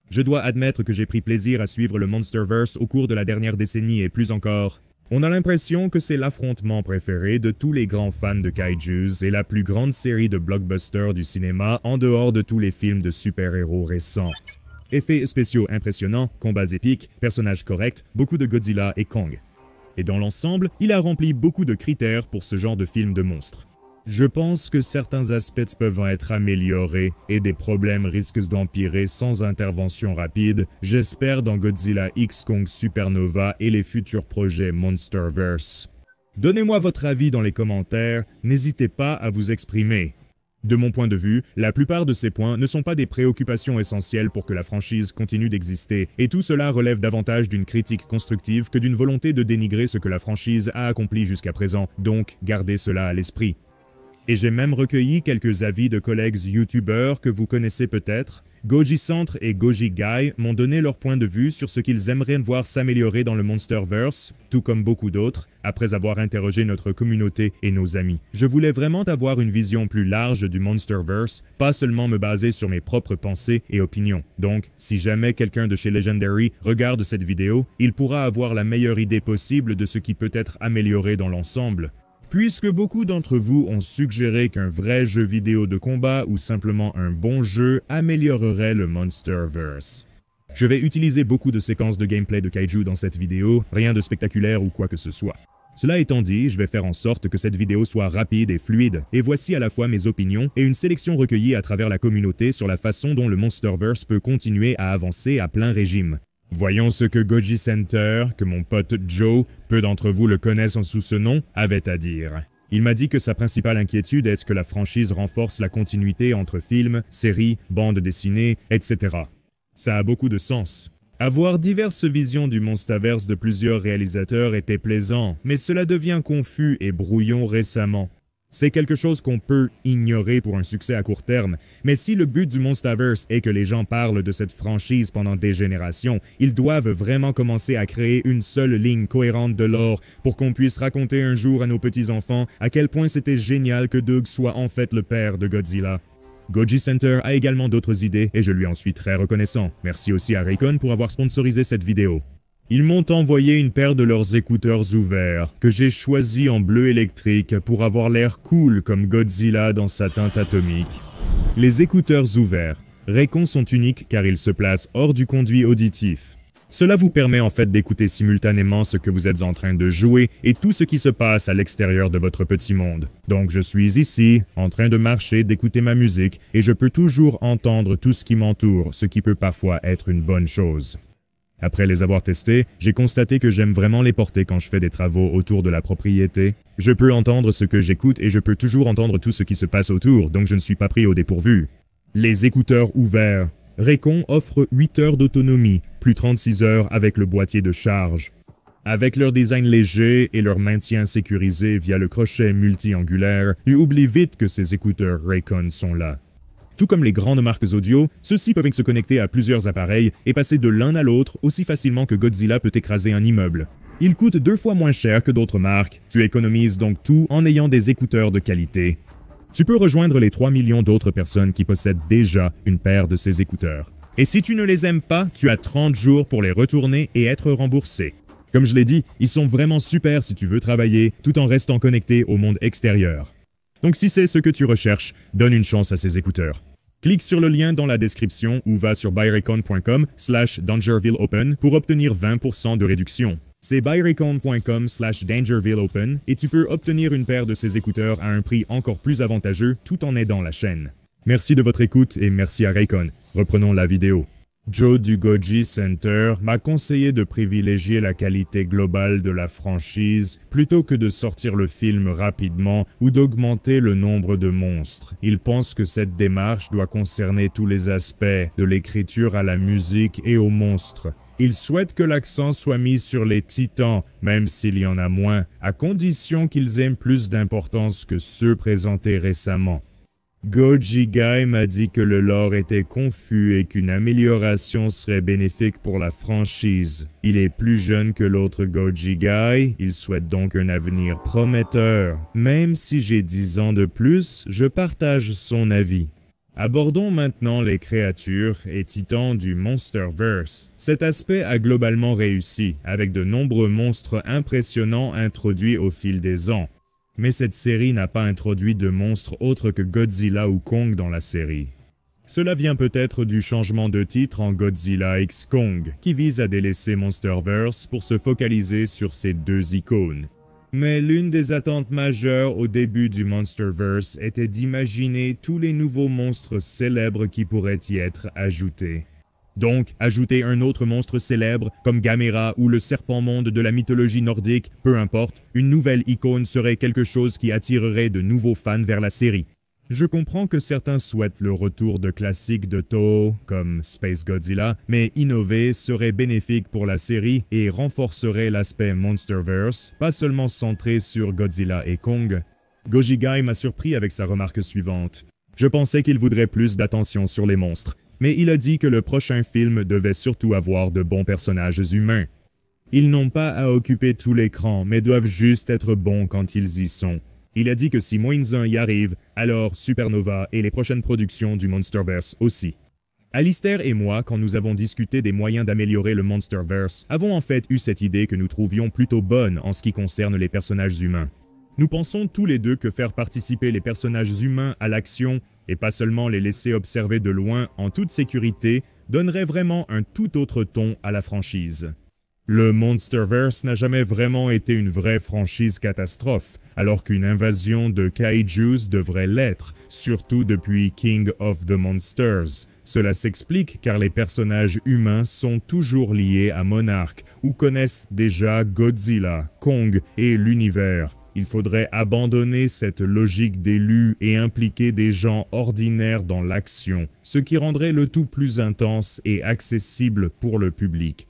Je dois admettre que j'ai pris plaisir à suivre le Monsterverse au cours de la dernière décennie et plus encore. On a l'impression que c'est l'affrontement préféré de tous les grands fans de kaijus et la plus grande série de blockbusters du cinéma en dehors de tous les films de super-héros récents. Effets spéciaux impressionnants, combats épiques, personnages corrects, beaucoup de Godzilla et Kong. Et dans l'ensemble, il a rempli beaucoup de critères pour ce genre de film de monstres. Je pense que certains aspects peuvent être améliorés et des problèmes risquent d'empirer sans intervention rapide, j'espère dans Godzilla X Kong Supernova et les futurs projets Monsterverse. Donnez-moi votre avis dans les commentaires, n'hésitez pas à vous exprimer. De mon point de vue, la plupart de ces points ne sont pas des préoccupations essentielles pour que la franchise continue d'exister, et tout cela relève davantage d'une critique constructive que d'une volonté de dénigrer ce que la franchise a accompli jusqu'à présent, donc gardez cela à l'esprit. Et j'ai même recueilli quelques avis de collègues youtubeurs que vous connaissez peut-être. Goji Centre et Goji Guy m'ont donné leur point de vue sur ce qu'ils aimeraient voir s'améliorer dans le Monsterverse, tout comme beaucoup d'autres, après avoir interrogé notre communauté et nos amis. Je voulais vraiment avoir une vision plus large du Monsterverse, pas seulement me baser sur mes propres pensées et opinions. Donc, si jamais quelqu'un de chez Legendary regarde cette vidéo, il pourra avoir la meilleure idée possible de ce qui peut être amélioré dans l'ensemble. Puisque beaucoup d'entre vous ont suggéré qu'un vrai jeu vidéo de combat ou simplement un bon jeu améliorerait le Monsterverse. Je vais utiliser beaucoup de séquences de gameplay de kaiju dans cette vidéo, rien de spectaculaire ou quoi que ce soit. Cela étant dit, je vais faire en sorte que cette vidéo soit rapide et fluide, et voici à la fois mes opinions et une sélection recueillie à travers la communauté sur la façon dont le Monsterverse peut continuer à avancer à plein régime. Voyons ce que Goji Center, que mon pote Joe, peu d'entre vous le connaissent sous ce nom, avait à dire. Il m'a dit que sa principale inquiétude est que la franchise renforce la continuité entre films, séries, bandes dessinées, etc. Ça a beaucoup de sens. Avoir diverses visions du Monsterverse de plusieurs réalisateurs était plaisant, mais cela devient confus et brouillon récemment. C'est quelque chose qu'on peut ignorer pour un succès à court terme, mais si le but du Monsterverse est que les gens parlent de cette franchise pendant des générations, ils doivent vraiment commencer à créer une seule ligne cohérente de lore pour qu'on puisse raconter un jour à nos petits-enfants à quel point c'était génial que Doug soit en fait le père de Godzilla. Goji Center a également d'autres idées et je lui en suis très reconnaissant. Merci aussi à Raycon pour avoir sponsorisé cette vidéo. Ils m'ont envoyé une paire de leurs écouteurs ouverts, que j'ai choisi en bleu électrique pour avoir l'air cool comme Godzilla dans sa teinte atomique. Les écouteurs ouverts, Raycon sont uniques car ils se placent hors du conduit auditif. Cela vous permet en fait d'écouter simultanément ce que vous êtes en train de jouer et tout ce qui se passe à l'extérieur de votre petit monde. Donc je suis ici, en train de marcher, d'écouter ma musique, et je peux toujours entendre tout ce qui m'entoure, ce qui peut parfois être une bonne chose. Après les avoir testés, j'ai constaté que j'aime vraiment les porter quand je fais des travaux autour de la propriété. Je peux entendre ce que j'écoute et je peux toujours entendre tout ce qui se passe autour, donc je ne suis pas pris au dépourvu. Les écouteurs ouverts. Raycon offre 8 heures d'autonomie, plus 36 heures avec le boîtier de charge. Avec leur design léger et leur maintien sécurisé via le crochet multi-angulaire, tu oublies vite que ces écouteurs Raycon sont là. Tout comme les grandes marques audio, ceux-ci peuvent se connecter à plusieurs appareils et passer de l'un à l'autre aussi facilement que Godzilla peut écraser un immeuble. Ils coûtent 2 fois moins cher que d'autres marques, tu économises donc tout en ayant des écouteurs de qualité. Tu peux rejoindre les 3 millions d'autres personnes qui possèdent déjà une paire de ces écouteurs. Et si tu ne les aimes pas, tu as 30 jours pour les retourner et être remboursé. Comme je l'ai dit, ils sont vraiment super si tu veux travailler tout en restant connecté au monde extérieur. Donc si c'est ce que tu recherches, donne une chance à ces écouteurs. Clique sur le lien dans la description ou va sur buyraycon.com/dangervilleopen pour obtenir 20% de réduction. C'est buyraycon.com/dangervilleopen et tu peux obtenir une paire de ces écouteurs à un prix encore plus avantageux tout en aidant la chaîne. Merci de votre écoute et merci à Raycon. Reprenons la vidéo. Joe du Goji Center m'a conseillé de privilégier la qualité globale de la franchise plutôt que de sortir le film rapidement ou d'augmenter le nombre de monstres. Il pense que cette démarche doit concerner tous les aspects, de l'écriture à la musique et aux monstres. Il souhaite que l'accent soit mis sur les titans, même s'il y en a moins, à condition qu'ils aient plus d'importance que ceux présentés récemment. Goji Guy m'a dit que le lore était confus et qu'une amélioration serait bénéfique pour la franchise. Il est plus jeune que l'autre Goji Guy, il souhaite donc un avenir prometteur. Même si j'ai 10 ans de plus, je partage son avis. Abordons maintenant les créatures et titans du Monsterverse. Cet aspect a globalement réussi, avec de nombreux monstres impressionnants introduits au fil des ans. Mais cette série n'a pas introduit de monstres autres que Godzilla ou Kong dans la série. Cela vient peut-être du changement de titre en Godzilla x Kong, qui vise à délaisser Monsterverse pour se focaliser sur ces deux icônes. Mais l'une des attentes majeures au début du Monsterverse était d'imaginer tous les nouveaux monstres célèbres qui pourraient y être ajoutés. Donc, ajouter un autre monstre célèbre, comme Gamera ou le serpent-monde de la mythologie nordique, peu importe, une nouvelle icône serait quelque chose qui attirerait de nouveaux fans vers la série. Je comprends que certains souhaitent le retour de classiques de Toho, comme Space Godzilla, mais innover serait bénéfique pour la série et renforcerait l'aspect Monsterverse, pas seulement centré sur Godzilla et Kong. Gojigai m'a surpris avec sa remarque suivante. Je pensais qu'il voudrait plus d'attention sur les monstres, mais il a dit que le prochain film devait surtout avoir de bons personnages humains. Ils n'ont pas à occuper tout l'écran, mais doivent juste être bons quand ils y sont. Il a dit que si -1 y arrive, alors Supernova et les prochaines productions du Monsterverse aussi. Alistair et moi, quand nous avons discuté des moyens d'améliorer le Monsterverse, avons en fait eu cette idée que nous trouvions plutôt bonne en ce qui concerne les personnages humains. Nous pensons tous les deux que faire participer les personnages humains à l'action, et pas seulement les laisser observer de loin en toute sécurité, donnerait vraiment un tout autre ton à la franchise. Le Monsterverse n'a jamais vraiment été une vraie franchise catastrophe, alors qu'une invasion de kaijus devrait l'être, surtout depuis King of the Monsters. Cela s'explique car les personnages humains sont toujours liés à Monarch, ou connaissent déjà Godzilla, Kong et l'univers. Il faudrait abandonner cette logique d'élu et impliquer des gens ordinaires dans l'action, ce qui rendrait le tout plus intense et accessible pour le public.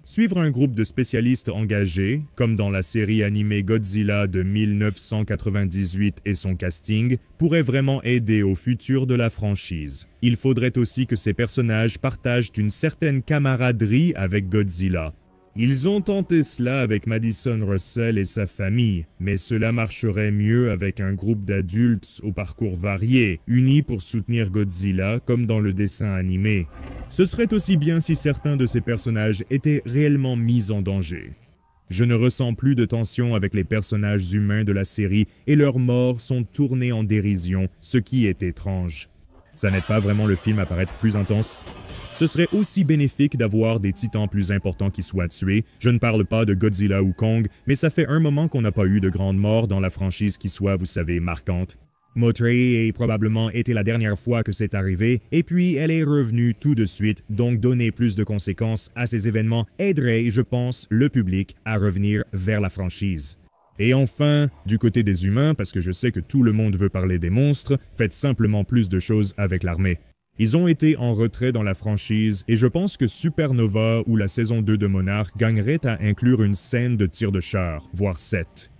Suivre un groupe de spécialistes engagés, comme dans la série animée Godzilla de 1998 et son casting, pourrait vraiment aider au futur de la franchise. Il faudrait aussi que ces personnages partagent une certaine camaraderie avec Godzilla. Ils ont tenté cela avec Madison Russell et sa famille, mais cela marcherait mieux avec un groupe d'adultes au parcours varié, unis pour soutenir Godzilla comme dans le dessin animé. Ce serait aussi bien si certains de ces personnages étaient réellement mis en danger. Je ne ressens plus de tension avec les personnages humains de la série et leurs morts sont tournés en dérision, ce qui est étrange. Ça n'aide pas vraiment le film à paraître plus intense. Ce serait aussi bénéfique d'avoir des titans plus importants qui soient tués. Je ne parle pas de Godzilla ou Kong, mais ça fait un moment qu'on n'a pas eu de grandes morts dans la franchise qui soit, vous savez, marquante. Mothra a probablement été la dernière fois que c'est arrivé, et puis elle est revenue tout de suite, donc donner plus de conséquences à ces événements aiderait, je pense, le public à revenir vers la franchise. Et enfin, du côté des humains, parce que je sais que tout le monde veut parler des monstres, faites simplement plus de choses avec l'armée. Ils ont été en retrait dans la franchise, et je pense que Supernova ou la saison 2 de Monarch gagneraient à inclure une scène de tir de char, voire 7.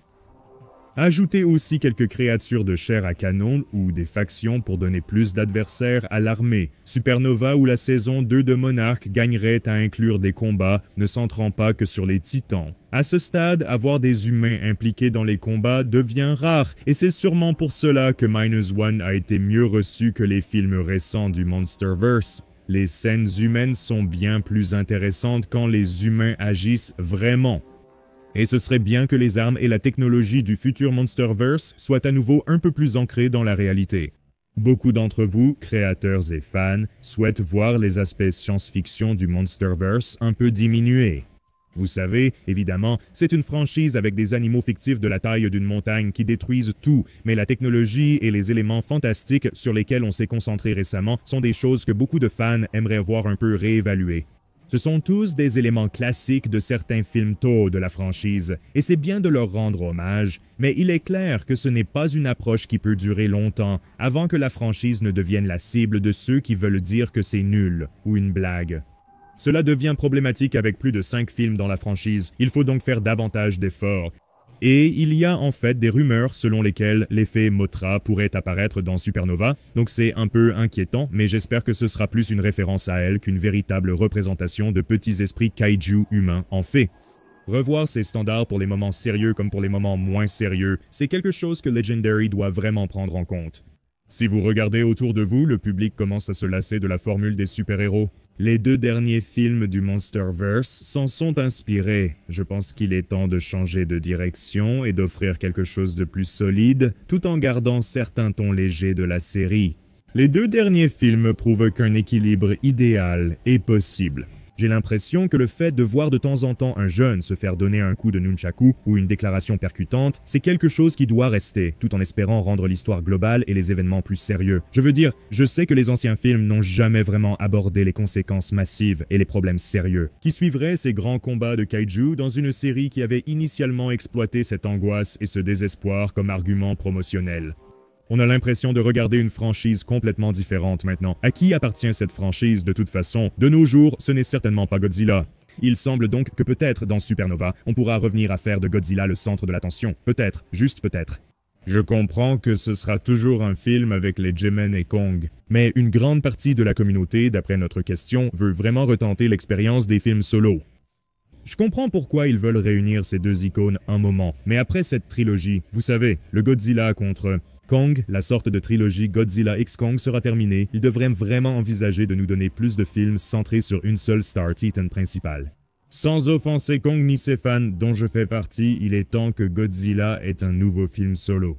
Ajoutez aussi quelques créatures de chair à canon ou des factions pour donner plus d'adversaires à l'armée. Supernova ou la saison 2 de Monarch gagnerait à inclure des combats ne centrant pas que sur les titans. À ce stade, avoir des humains impliqués dans les combats devient rare, et c'est sûrement pour cela que -1 a été mieux reçu que les films récents du Monsterverse. Les scènes humaines sont bien plus intéressantes quand les humains agissent vraiment. Et ce serait bien que les armes et la technologie du futur Monsterverse soient à nouveau un peu plus ancrées dans la réalité. Beaucoup d'entre vous, créateurs et fans, souhaitent voir les aspects science-fiction du Monsterverse un peu diminuer. Vous savez, évidemment, c'est une franchise avec des animaux fictifs de la taille d'une montagne qui détruisent tout, mais la technologie et les éléments fantastiques sur lesquels on s'est concentré récemment sont des choses que beaucoup de fans aimeraient voir un peu réévaluées. Ce sont tous des éléments classiques de certains films Toho de la franchise, et c'est bien de leur rendre hommage, mais il est clair que ce n'est pas une approche qui peut durer longtemps avant que la franchise ne devienne la cible de ceux qui veulent dire que c'est nul ou une blague. Cela devient problématique avec plus de 5 films dans la franchise, il faut donc faire davantage d'efforts. Et il y a en fait des rumeurs selon lesquelles l'effet Mothra pourrait apparaître dans Supernova, donc c'est un peu inquiétant, mais j'espère que ce sera plus une référence à elle qu'une véritable représentation de petits esprits kaiju humains en fait. Revoir ces standards pour les moments sérieux comme pour les moments moins sérieux, c'est quelque chose que Legendary doit vraiment prendre en compte. Si vous regardez autour de vous, le public commence à se lasser de la formule des super-héros. Les 2 derniers films du Monsterverse s'en sont inspirés. Je pense qu'il est temps de changer de direction et d'offrir quelque chose de plus solide, tout en gardant certains tons légers de la série. Les 2 derniers films prouvent qu'un équilibre idéal est possible. J'ai l'impression que le fait de voir de temps en temps un jeune se faire donner un coup de nunchaku ou une déclaration percutante, c'est quelque chose qui doit rester, tout en espérant rendre l'histoire globale et les événements plus sérieux. Je veux dire, je sais que les anciens films n'ont jamais vraiment abordé les conséquences massives et les problèmes sérieux, qui suivraient ces grands combats de kaiju dans une série qui avait initialement exploité cette angoisse et ce désespoir comme argument promotionnel. On a l'impression de regarder une franchise complètement différente maintenant. À qui appartient cette franchise de toute façon? De nos jours, ce n'est certainement pas Godzilla. Il semble donc que peut-être dans Supernova, on pourra revenir à faire de Godzilla le centre de l'attention. Peut-être, juste peut-être. Je comprends que ce sera toujours un film avec les J-Men et Kong, mais une grande partie de la communauté, d'après notre question, veut vraiment retenter l'expérience des films solo. Je comprends pourquoi ils veulent réunir ces 2 icônes un moment, mais après cette trilogie, vous savez, le Godzilla contre Kong, la sorte de trilogie Godzilla x Kong sera terminée, ils devraient vraiment envisager de nous donner plus de films centrés sur une seule Star Titan principale. Sans offenser Kong ni ses fans, dont je fais partie, il est temps que Godzilla ait un nouveau film solo.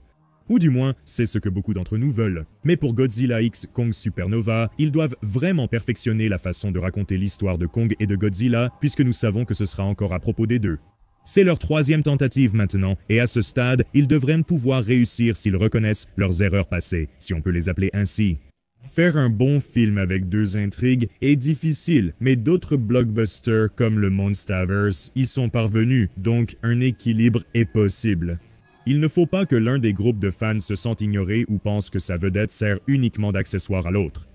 Ou du moins, c'est ce que beaucoup d'entre nous veulent. Mais pour Godzilla x Kong Supernova, ils doivent vraiment perfectionner la façon de raconter l'histoire de Kong et de Godzilla, puisque nous savons que ce sera encore à propos des 2. C'est leur 3e tentative maintenant, et à ce stade, ils devraient pouvoir réussir s'ils reconnaissent leurs erreurs passées, si on peut les appeler ainsi. Faire un bon film avec 2 intrigues est difficile, mais d'autres blockbusters comme le Monsterverse y sont parvenus, donc un équilibre est possible. Il ne faut pas que l'un des groupes de fans se sente ignoré ou pense que sa vedette sert uniquement d'accessoire à l'autre.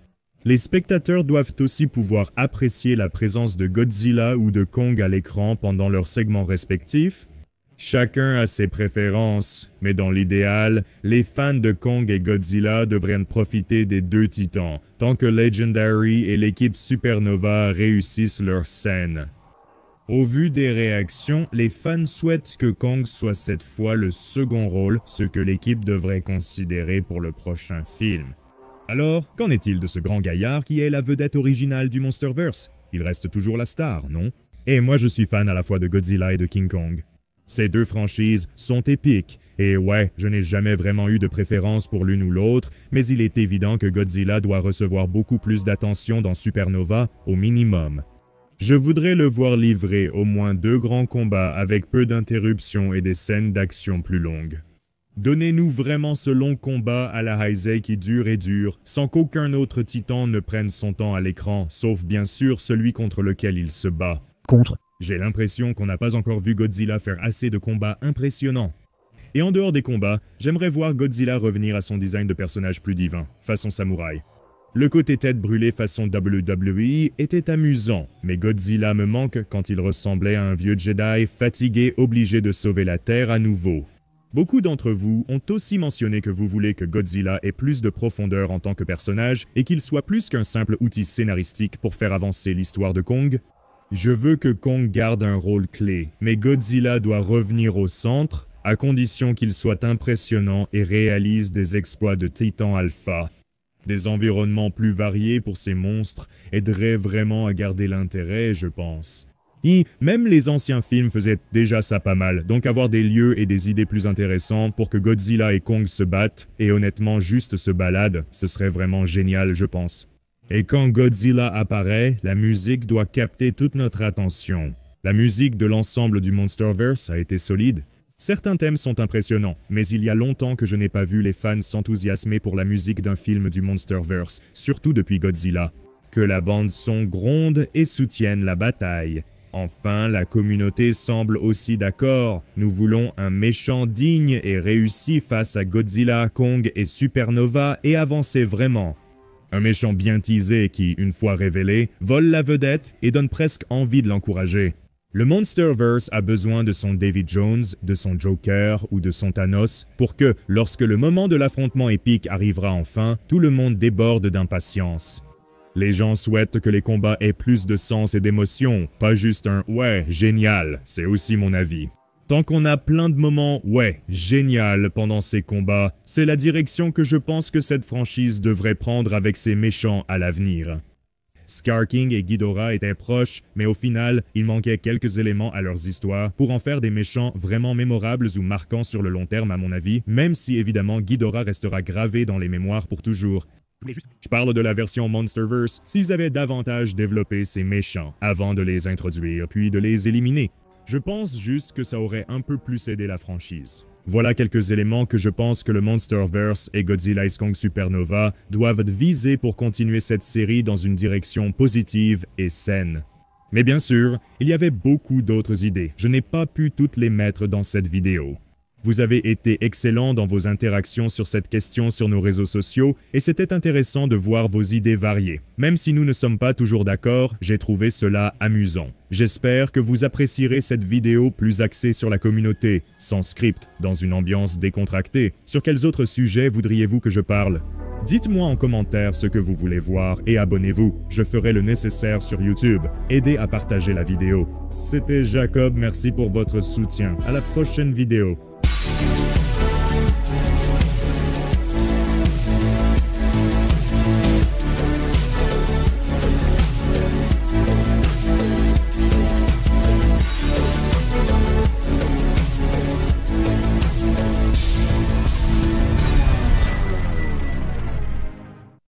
Les spectateurs doivent aussi pouvoir apprécier la présence de Godzilla ou de Kong à l'écran pendant leurs segments respectifs. Chacun a ses préférences, mais dans l'idéal, les fans de Kong et Godzilla devraient profiter des 2 titans, tant que Legendary et l'équipe Supernova réussissent leur scène. Au vu des réactions, les fans souhaitent que Kong soit cette fois le second rôle, ce que l'équipe devrait considérer pour le prochain film. Alors, qu'en est-il de ce grand gaillard qui est la vedette originale du Monsterverse? Il reste toujours la star, non? Et moi je suis fan à la fois de Godzilla et de King Kong. Ces 2 franchises sont épiques, et ouais, je n'ai jamais vraiment eu de préférence pour l'une ou l'autre, mais il est évident que Godzilla doit recevoir beaucoup plus d'attention dans Supernova, au minimum. Je voudrais le voir livrer au moins 2 grands combats avec peu d'interruptions et des scènes d'action plus longues. Donnez-nous vraiment ce long combat à la Heisei qui dure et dure, sans qu'aucun autre titan ne prenne son temps à l'écran, sauf bien sûr celui contre lequel il se bat. J'ai l'impression qu'on n'a pas encore vu Godzilla faire assez de combats impressionnants. Et en dehors des combats, j'aimerais voir Godzilla revenir à son design de personnage plus divin, façon samouraï. Le côté tête brûlée façon WWE était amusant, mais Godzilla me manque quand il ressemblait à un vieux Jedi fatigué obligé de sauver la Terre à nouveau. Beaucoup d'entre vous ont aussi mentionné que vous voulez que Godzilla ait plus de profondeur en tant que personnage et qu'il soit plus qu'un simple outil scénaristique pour faire avancer l'histoire de Kong. Je veux que Kong garde un rôle clé, mais Godzilla doit revenir au centre, à condition qu'il soit impressionnant et réalise des exploits de Titan Alpha. Des environnements plus variés pour ces monstres aideraient vraiment à garder l'intérêt, je pense. Et même les anciens films faisaient déjà ça pas mal, donc avoir des lieux et des idées plus intéressants pour que Godzilla et Kong se battent, et honnêtement juste se baladent, ce serait vraiment génial, je pense. Et quand Godzilla apparaît, la musique doit capter toute notre attention. La musique de l'ensemble du Monsterverse a été solide. Certains thèmes sont impressionnants, mais il y a longtemps que je n'ai pas vu les fans s'enthousiasmer pour la musique d'un film du Monsterverse, surtout depuis Godzilla. Que la bande-son gronde et soutienne la bataille. Enfin, la communauté semble aussi d'accord. Nous voulons un méchant digne et réussi face à Godzilla, Kong et Supernova et avancer vraiment. Un méchant bien teasé qui, une fois révélé, vole la vedette et donne presque envie de l'encourager. Le Monsterverse a besoin de son David Jones, de son Joker ou de son Thanos pour que, lorsque le moment de l'affrontement épique arrivera enfin, tout le monde déborde d'impatience. Les gens souhaitent que les combats aient plus de sens et d'émotion, pas juste un « ouais, génial », c'est aussi mon avis. Tant qu'on a plein de moments, ouais, génial pendant ces combats, c'est la direction que je pense que cette franchise devrait prendre avec ses méchants à l'avenir. Scar King et Ghidorah étaient proches, mais au final, il manquait quelques éléments à leurs histoires pour en faire des méchants vraiment mémorables ou marquants sur le long terme à mon avis, même si évidemment Ghidorah restera gravé dans les mémoires pour toujours. Je parle de la version Monsterverse, s'ils avaient davantage développé ces méchants avant de les introduire, puis de les éliminer. Je pense juste que ça aurait un peu plus aidé la franchise. Voilà quelques éléments que je pense que le Monsterverse et Godzilla x Kong Supernova doivent viser pour continuer cette série dans une direction positive et saine. Mais bien sûr, il y avait beaucoup d'autres idées. Je n'ai pas pu toutes les mettre dans cette vidéo. Vous avez été excellents dans vos interactions sur cette question sur nos réseaux sociaux et c'était intéressant de voir vos idées variées. Même si nous ne sommes pas toujours d'accord, j'ai trouvé cela amusant. J'espère que vous apprécierez cette vidéo plus axée sur la communauté, sans script, dans une ambiance décontractée. Sur quels autres sujets voudriez-vous que je parle ? Dites-moi en commentaire ce que vous voulez voir et abonnez-vous. Je ferai le nécessaire sur YouTube. Aidez à partager la vidéo. C'était Jacob, merci pour votre soutien. À la prochaine vidéo.